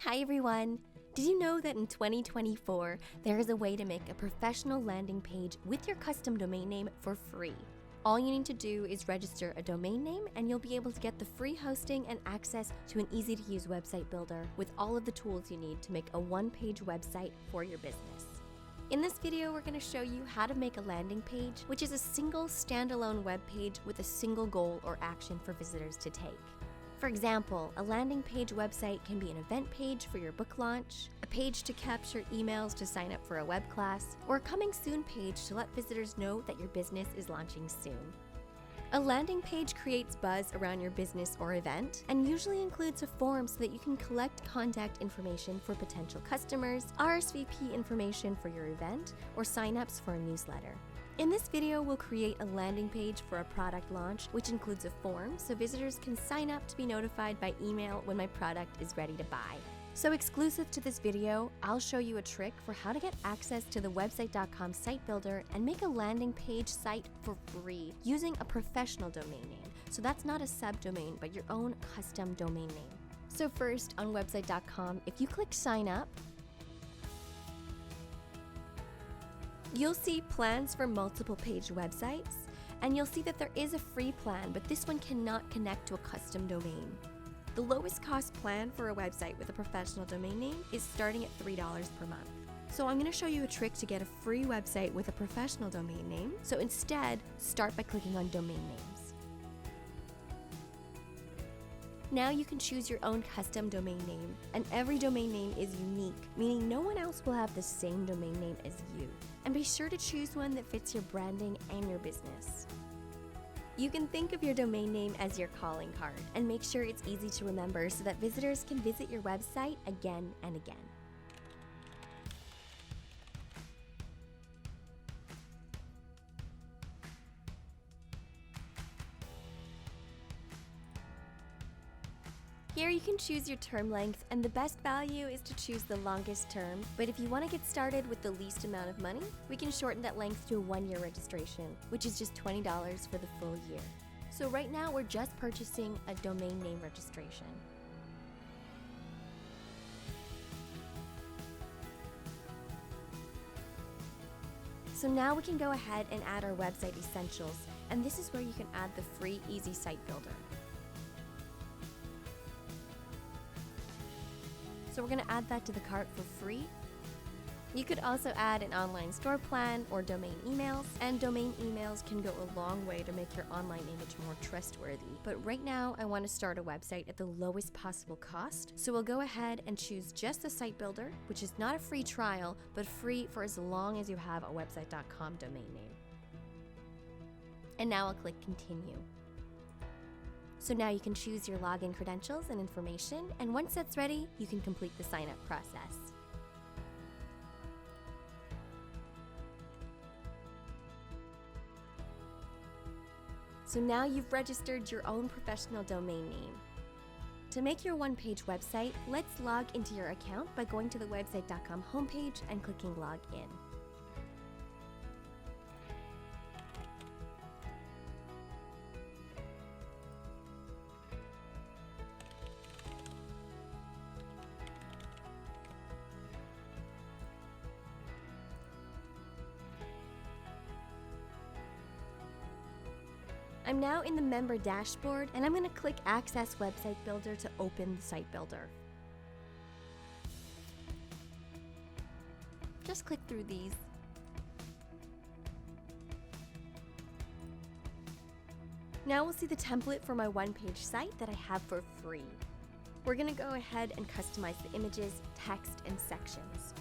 Hi everyone! Did you know that in 2024, there is a way to make a professional landing page with your custom domain name for free? All you need to do is register a domain name and you'll be able to get the free hosting and access to an easy-to-use website builder with all of the tools you need to make a one-page website for your business. In this video, we're going to show you how to make a landing page, which is a single standalone web page with a single goal or action for visitors to take. For example, a landing page website can be an event page for your book launch, a page to capture emails to sign up for a web class, or a coming soon page to let visitors know that your business is launching soon. A landing page creates buzz around your business or event and usually includes a form so that you can collect contact information for potential customers, RSVP information for your event, or sign-ups for a newsletter. In this video, we'll create a landing page for a product launch, which includes a form so visitors can sign up to be notified by email when my product is ready to buy. So exclusive to this video, I'll show you a trick for how to get access to the website.com site builder and make a landing page site for free using a professional domain name. So that's not a subdomain, but your own custom domain name. So first, on website.com, if you click sign up, you'll see plans for multiple page websites, and you'll see that there is a free plan, but this one cannot connect to a custom domain. The lowest cost plan for a website with a professional domain name is starting at $3 per month. So I'm going to show you a trick to get a free website with a professional domain name. So instead, start by clicking on domain names. Now you can choose your own custom domain name, and every domain name is unique, meaning no one else will have the same domain name as you. And be sure to choose one that fits your branding and your business. You can think of your domain name as your calling card, and make sure it's easy to remember so that visitors can visit your website again and again. Here you can choose your term length, and the best value is to choose the longest term, but if you want to get started with the least amount of money, we can shorten that length to a 1-year registration, which is just $20 for the full year. So right now we're just purchasing a domain name registration. So now we can go ahead and add our website essentials, and this is where you can add the free Easy Site Builder. So we're going to add that to the cart for free. You could also add an online store plan or domain emails, and domain emails can go a long way to make your online image more trustworthy. But right now, I want to start a website at the lowest possible cost, so we'll go ahead and choose just the site builder, which is not a free trial, but free for as long as you have a website.com domain name. And now I'll click continue. So now you can choose your login credentials and information, and once that's ready, you can complete the sign-up process. So now you've registered your own professional domain name. To make your one-page website, let's log into your account by going to the website.com homepage and clicking log in. I'm now in the member dashboard, and I'm going to click Access Website Builder to open the site builder. Just click through these. Now we'll see the template for my one-page site that I have for free. We're going to go ahead and customize the images, text, and sections.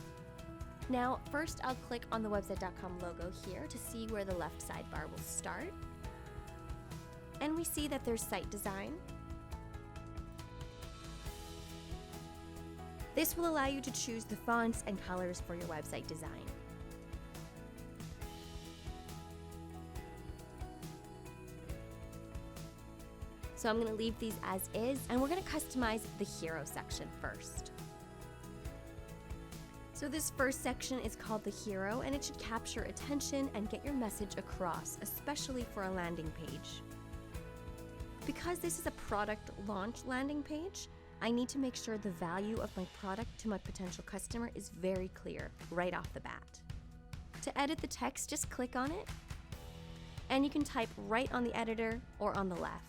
Now, first I'll click on the website.com logo here to see where the left sidebar will start. And we see that there's site design. This will allow you to choose the fonts and colors for your website design. So I'm going to leave these as is, and we're going to customize the hero section first. So this first section is called the hero, and it should capture attention and get your message across, especially for a landing page. Because this is a product launch landing page, I need to make sure the value of my product to my potential customer is very clear right off the bat. To edit the text, just click on it, and you can type right on the editor or on the left.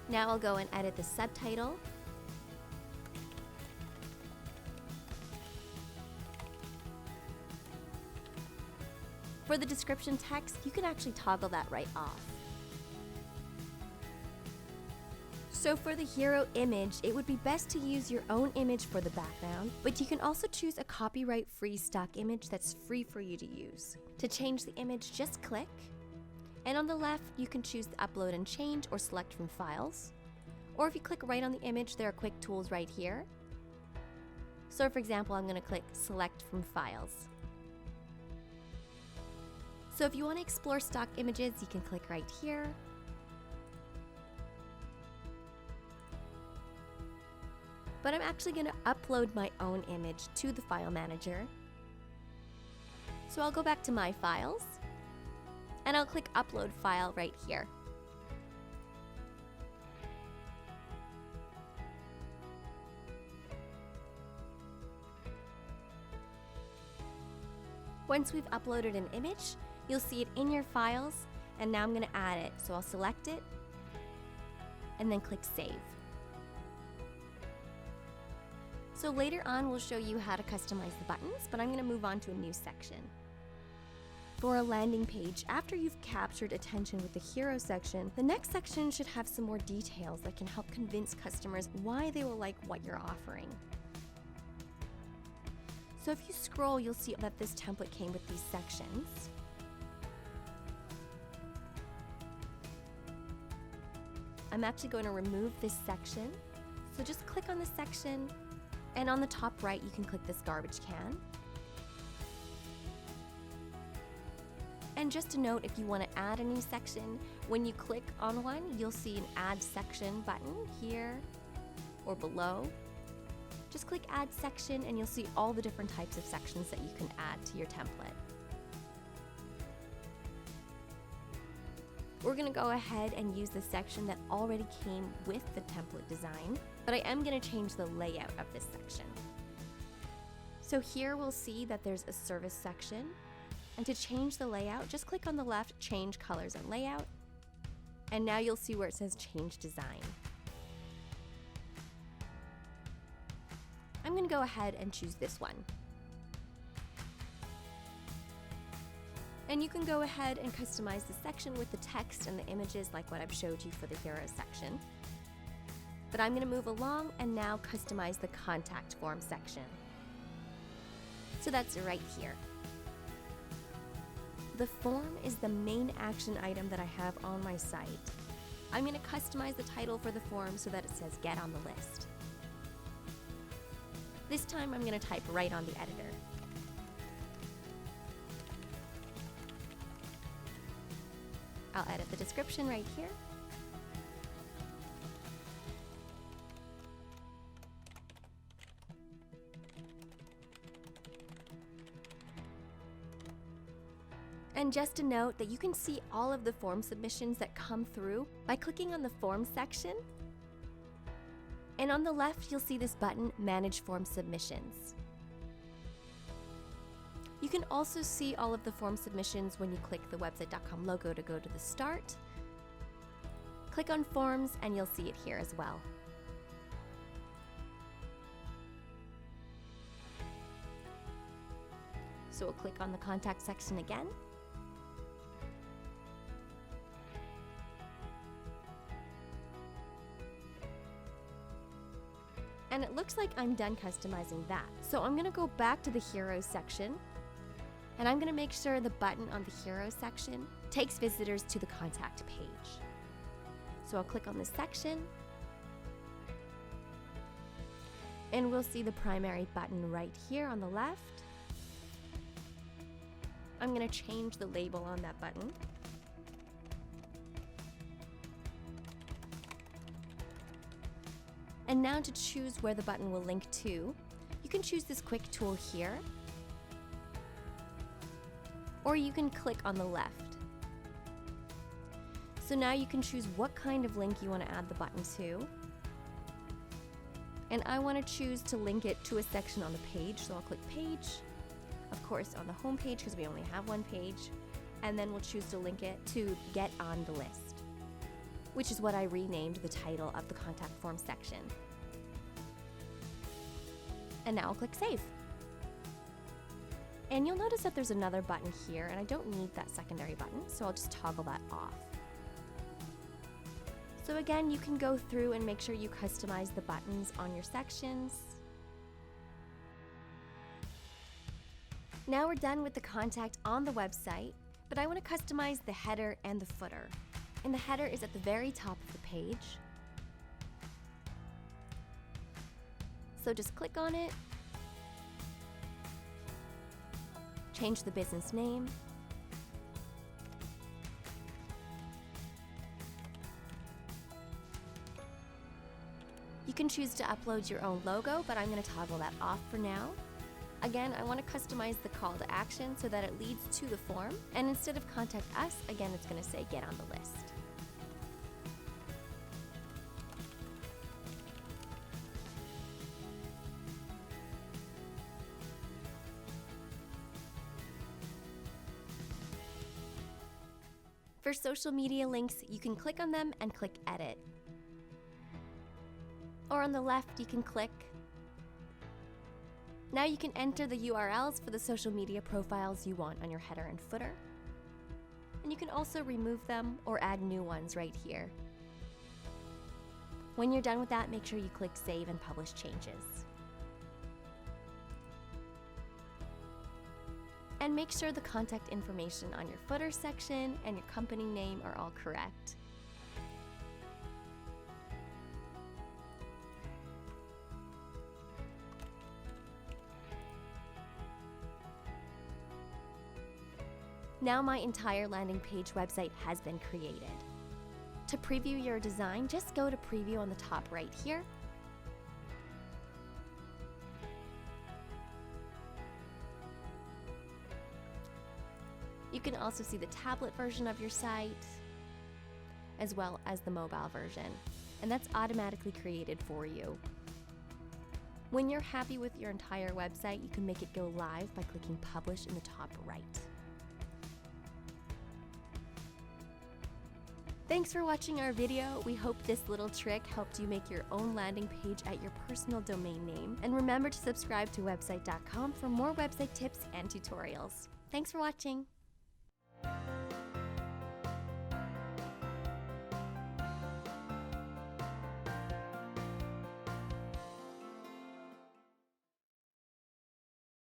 Now I'll go and edit the subtitle. For the description text, you can actually toggle that right off. So for the hero image, it would be best to use your own image for the background, but you can also choose a copyright-free stock image that's free for you to use. To change the image, just click. And on the left, you can choose the upload and change or select from files. Or if you click right on the image, there are quick tools right here. So for example, I'm going to click select from files. So if you want to explore stock images, you can click right here. But I'm actually going to upload my own image to the file manager. So I'll go back to my files. And I'll click Upload File right here. Once we've uploaded an image, you'll see it in your files, and now I'm going to add it. So I'll select it, and then click Save. So later on, we'll show you how to customize the buttons, but I'm going to move on to a new section. For a landing page, after you've captured attention with the hero section, the next section should have some more details that can help convince customers why they will like what you're offering. So if you scroll, you'll see that this template came with these sections. I'm actually going to remove this section. So just click on the section, and on the top right, you can click this garbage can. And just a note, if you want to add a new section, when you click on one, you'll see an Add Section button here or below. Just click Add Section and you'll see all the different types of sections that you can add to your template. We're going to go ahead and use the section that already came with the template design, but I am going to change the layout of this section. So here we'll see that there's a service section. And to change the layout, just click on the left, Change Colors and Layout, and now you'll see where it says Change Design. I'm going to go ahead and choose this one. And you can go ahead and customize the section with the text and the images like what I've showed you for the hero section. But I'm going to move along and now customize the contact form section. So that's right here. The form is the main action item that I have on my site. I'm going to customize the title for the form so that it says Get on the List. This time I'm going to type right on the editor. I'll edit the description right here. And just a note that you can see all of the form submissions that come through by clicking on the Form section. And on the left, you'll see this button, Manage Form Submissions. You can also see all of the form submissions when you click the website.com logo to go to the start. Click on Forms and you'll see it here as well. So we'll click on the Contact section again. And it looks like I'm done customizing that. So I'm going to go back to the Heroes section, and I'm going to make sure the button on the Heroes section takes visitors to the contact page. So I'll click on this section, and we'll see the primary button right here on the left. I'm going to change the label on that button. And now to choose where the button will link to, you can choose this quick tool here, or you can click on the left. So now you can choose what kind of link you want to add the button to. And I want to choose to link it to a section on the page, so I'll click Page. Of course on the home page because we only have one page. And then we'll choose to link it to Get on the List, which is what I renamed the title of the contact form section. And now I'll click Save. And you'll notice that there's another button here, and I don't need that secondary button, so I'll just toggle that off. So again, you can go through and make sure you customize the buttons on your sections. Now we're done with the contact on the website, but I want to customize the header and the footer. And the header is at the very top of the page. So just click on it, change the business name, you can choose to upload your own logo, but I'm going to toggle that off for now. Again, I want to customize the call to action so that it leads to the form, and instead of contact us, again it's going to say get on the list. For social media links, you can click on them and click Edit. Or on the left, you can click. Now you can enter the URLs for the social media profiles you want on your header and footer. And you can also remove them or add new ones right here. When you're done with that, make sure you click Save and Publish Changes. And make sure the contact information on your footer section and your company name are all correct. Now my entire landing page website has been created. To preview your design, just go to Preview on the top right here. You can also see the tablet version of your site, as well as the mobile version, and that's automatically created for you. When you're happy with your entire website, you can make it go live by clicking Publish in the top right. Thanks for watching our video. We hope this little trick helped you make your own landing page at your personal domain name. And remember to subscribe to website.com for more website tips and tutorials. Thanks for watching.